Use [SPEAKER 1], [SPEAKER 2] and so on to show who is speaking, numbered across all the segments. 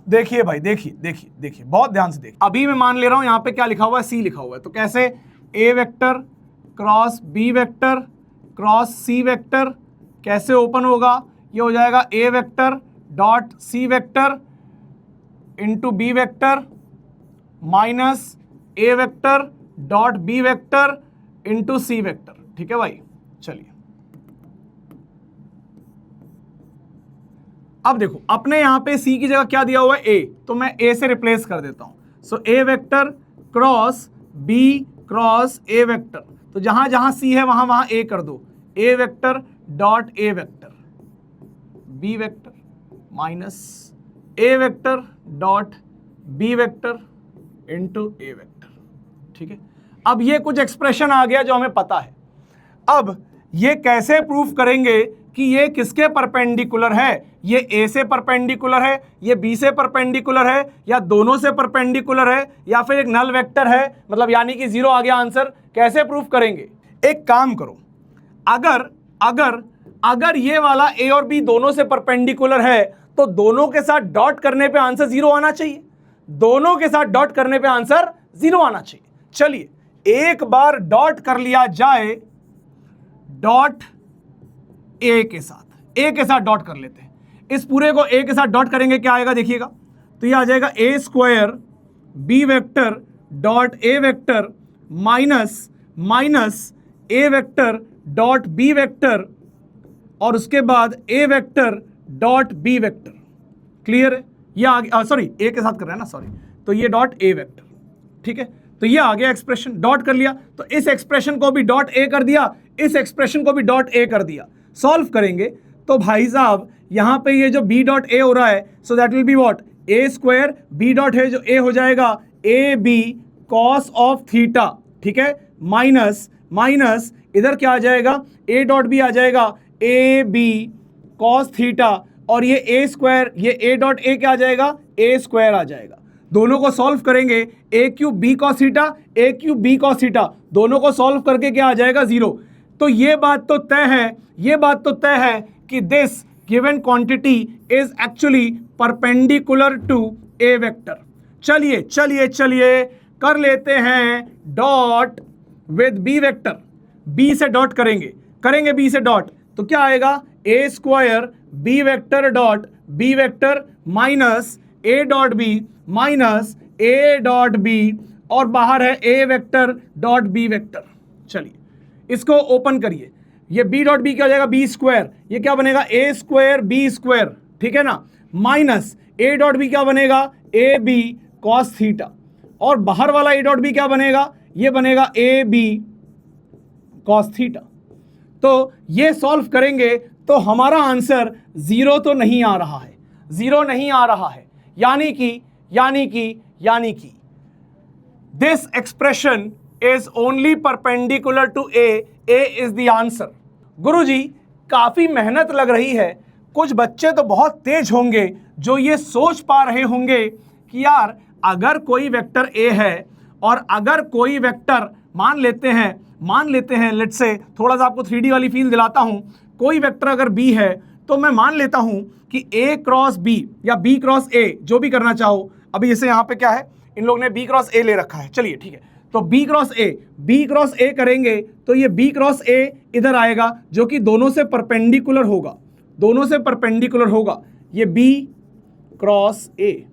[SPEAKER 1] देखिए भाई, देखिए बहुत ध्यान से देखिए। अभी मैं मान ले रहा हूं यहां पे क्या लिखा हुआ है, सी लिखा हुआ है, तो कैसे A vector cross B vector cross C vector कैसे ओपन होगा, ये हो जाएगा A vector dot C vector into B vector minus A vector dot B vector into C vector. ठीक है भाई, चलिए अब देखो अपने यहां पे सी की जगह क्या दिया हुआ है, ए, तो मैं ए से रिप्लेस कर देता हूं। So A vector cross B cross A vector, तो जहां जहां सी है वहां वहां ए कर दो, A vector dot A vector B vector minus A vector dot B vector into A vector. ठीक है, अब ये कुछ एक्सप्रेशन आ गया जो हमें पता है। अब ये कैसे प्रूफ करेंगे कि ये किसके परपेंडिकुलर है, ये ए से परपेंडिकुलर है, ये बी से परपेंडिकुलर है, या दोनों से परपेंडिकुलर है, या फिर एक नल वेक्टर है, मतलब यानी कि जीरो आ गया आंसर। कैसे प्रूफ करेंगे, एक काम करो, अगर अगर अगर ये वाला ए और बी दोनों से परपेंडिकुलर है तो दोनों के साथ डॉट करने पे आंसर जीरो आना चाहिए, दोनों के साथ डॉट करने पे आंसर जीरो आना चाहिए। चलिए एक बार डॉट कर लिया जाए, डॉट ए के साथ डॉट कर लेते हैं, इस पूरे को ए के साथ डॉट करेंगे, क्या आएगा देखिएगा, तो ये आ जाएगा A square B vector dot A vector minus minus A vector dot B vector और उसके बाद A vector dot B vector. Clear है, ये आ गया, सॉरी ए के साथ कर रहे हैं ना, सॉरी, तो ये डॉट ए वेक्टर। ठीक है, तो ये आ गया एक्सप्रेशन, डॉट कर लिया, तो इस एक्सप्रेशन को भी डॉट ए कर दिया, इस एक्सप्रेशन को भी डॉट ए कर दिया। सॉल्व करेंगे तो भाई साहब यहां पे ये जो बी डॉट ए हो रहा है, so that will be what, A square B dot है जो ए हो जाएगा A B cos of theta. ठीक है, माइनस माइनस इधर क्या आ जाएगा, ए डॉट बी आ जाएगा ए बी कॉस थीटा, और ये ए स्क्वायर, ये ए डॉट ए क्या आ जाएगा, ए स्क्वायर आ जाएगा। दोनों को सॉल्व करेंगे, ए क्यूब बी कॉस थीटा, ए क्यूब बी कॉस थीटा, दोनों को सॉल्व करके क्या आ जाएगा, जीरो। तो ये बात तो तय है, ये बात तो तय है कि this given quantity is actually perpendicular to A vector. चलिए चलिए चलिए कर लेते हैं dot with B vector, B से डॉट करेंगे बी से डॉट, तो क्या आएगा, A square B vector dot B vector minus A dot B minus A dot B, और बाहर है A vector dot B vector. चलिए इसको ओपन करिए, ये बी डॉट बी क्या हो जाएगा, बी स्क्वायर, ये क्या बनेगा, ए स्क्वायर बी स्क्वायर। ठीक है ना, माइनस ए डॉट बी क्या बनेगा, ए बी कॉस थीटा, और बाहर वाला ए डॉट बी क्या बनेगा, ये बनेगा ए बी कॉस थीटा। तो ये सॉल्व करेंगे तो हमारा आंसर जीरो तो नहीं आ रहा है, जीरो नहीं आ रहा है, यानी कि this expression is only perpendicular to A is the answer. गुरुजी काफी मेहनत लग रही है, कुछ बच्चे तो बहुत तेज होंगे जो ये सोच पा रहे होंगे कि यार अगर कोई वेक्टर ए है और अगर कोई वेक्टर मान लेते हैं लेट्स से, थोड़ा सा आपको 3D वाली फील दिलाता हूं, कोई वेक्टर अगर बी है तो मैं मान लेता हूं कि ए क्रॉस बी या बी क्रॉस ए, जो भी करना चाहो। अभी जैसे यहां पे क्या है, इन लोगों ने बी क्रॉस ए ले रखा है, चलिए ठीक है, तो बी क्रॉस ए करेंगे तो ये बी क्रॉस ए इधर आएगा जो कि दोनों से परपेंडिकुलर होगा, ये बी क्रॉस ए।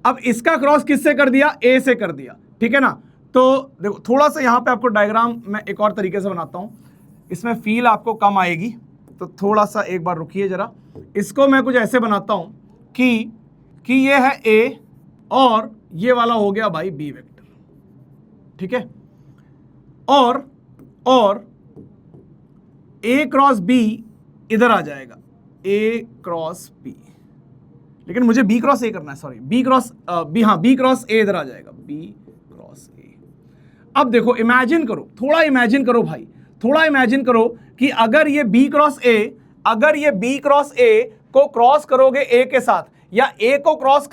[SPEAKER 1] अब इसका क्रॉस किससे कर दिया, ए से कर दिया। ठीक है ना, तो देखो थोड़ा सा यहाँ पे आपको डायग्राम मैं एक और तरीके से बनाता हूँ, इसमें फील आपको कम आएगी, तो थोड़ा सा एक बार रुकिए जरा। इसको मैं कुछ ऐसे बनाता हूँ कि ये है ए और ये वाला हो गया भाई बी वेक्टर। ठीक है, और ए क्रॉस बी इधर आ जाएगा, ए क्रॉस बी, लेकिन मुझे बी क्रॉस ए करना है, सॉरी बी क्रॉस ए इधर आ जाएगा, बी क्रॉस ए। अब देखो इमेजिन करो, थोड़ा इमेजिन करो कि अगर ये बी क्रॉस ए को क्रॉस करोगे ए के साथ, या ए को क्रॉस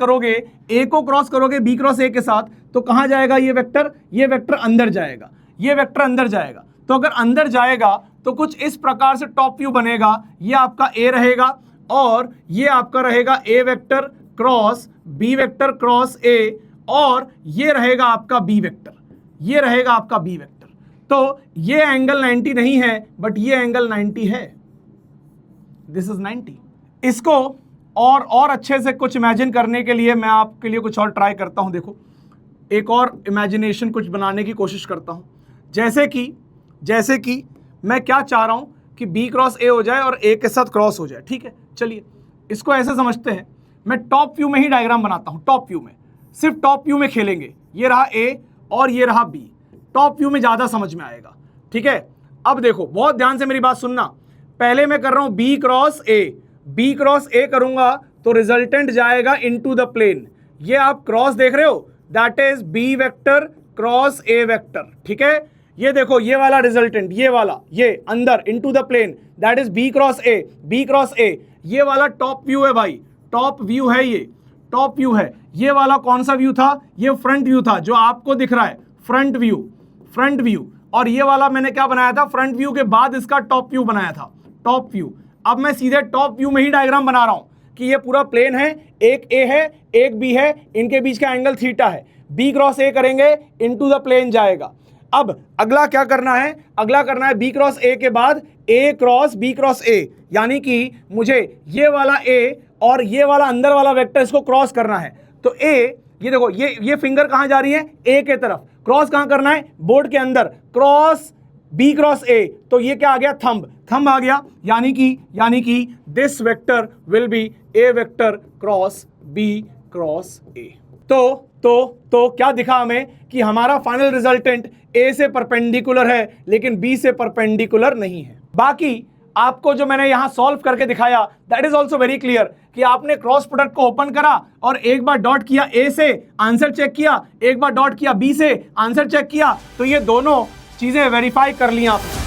[SPEAKER 1] करोगे बी क्रॉस ए के साथ, तो कहां जाएगा ये वेक्टर अंदर जाएगा, तो अगर अंदर जाएगा तो कुछ इस प्रकार से टॉप व्यू बनेगा, ये आपका ए रहेगा और ये आपका रहेगा A vector cross B vector cross A, और ये रहेगा आपका बी वेक्टर, ये रहेगा आपका बी वेक्टर। तो ये एंगल 90 नहीं है, बट ये एंगल 90 है, दिस इज 90। इसको और अच्छे से कुछ इमेजिन करने के लिए मैं आपके लिए कुछ और ट्राई करता हूं। देखो, एक और इमेजिनेशन कुछ बनाने की कोशिश करता हूं। जैसे कि मैं क्या चाह रहा हूं कि बी क्रॉस ए हो जाए और ए के साथ क्रॉस हो जाए। ठीक है, चलिए इसको ऐसे समझते हैं। मैं टॉप व्यू में ही डायग्राम बनाता हूं, टॉप व्यू में, सिर्फ टॉप व्यू में खेलेंगे। ये रहा ए और ये रहा बी, टॉप व्यू में ज्यादा समझ में आएगा। ठीक है, अब देखो बहुत ध्यान से मेरी बात सुनना। पहले मैं कर रहा हूं बी क्रॉस ए करूंगा तो रिजल्टेंट जाएगा इनटू द प्लेन। ये आप क्रॉस देख रहे हो, that is B vector cross A vector. ठीक है, ये देखो ये वाला रिजल्टेंट, ये वाला, ये अंदर into the plane, that is B cross A. ये वाला टॉप व्यू है भाई, टॉप व्यू है, ये टॉप व्यू है। ये वाला कौन सा व्यू था? ये फ्रंट व्यू था जो आपको दिख रहा है, फ्रंट व्यू। और ये वाला मैंने क्या बनाया था? फ्रंट व्यू के बाद इसका टॉप व्यू बनाया था, टॉप व्यू। अब मैं सीधे टॉप व्यू में ही डायग्राम बना रहा हूं कि ये पूरा प्लेन है, एक ए है एक बी है, इनके बीच का एंगल थीटा है। बी क्रॉस ए करेंगे, इनटू द प्लेन जाएगा। अब अगला क्या करना है? अगला करना है बी क्रॉस ए के बाद ए क्रॉस बी क्रॉस ए, यानी कि मुझे ये वाला ए और ये वाला अंदर वाला वेक्टर इसको क्रॉस करना है। तो ए, ये देखो ये फिंगर कहां जा रही है? ए के तरफ। क्रॉस कहां करना है? बोर्ड के अंदर, क्रॉस बी क्रॉस ए। तो ये क्या आ गया? थंब आ गया, यानी कि this vector will be A vector cross B cross A. तो क्या दिखा हमें कि हमारा फाइनल रिजल्टेंट ए से परपेंडिकुलर है लेकिन बी से परपेंडिकुलर नहीं है। बाकी आपको जो मैंने यहां सॉल्व करके दिखाया, that is also very clear कि आपने क्रॉस प्रोडक्ट को ओपन करा और एक बार डॉट किया ए से, आंसर चेक किया, एक बार डॉट किया बी से, आंसर चेक किया, तो ये दोनों चीजें वेरीफाई कर ली आपने।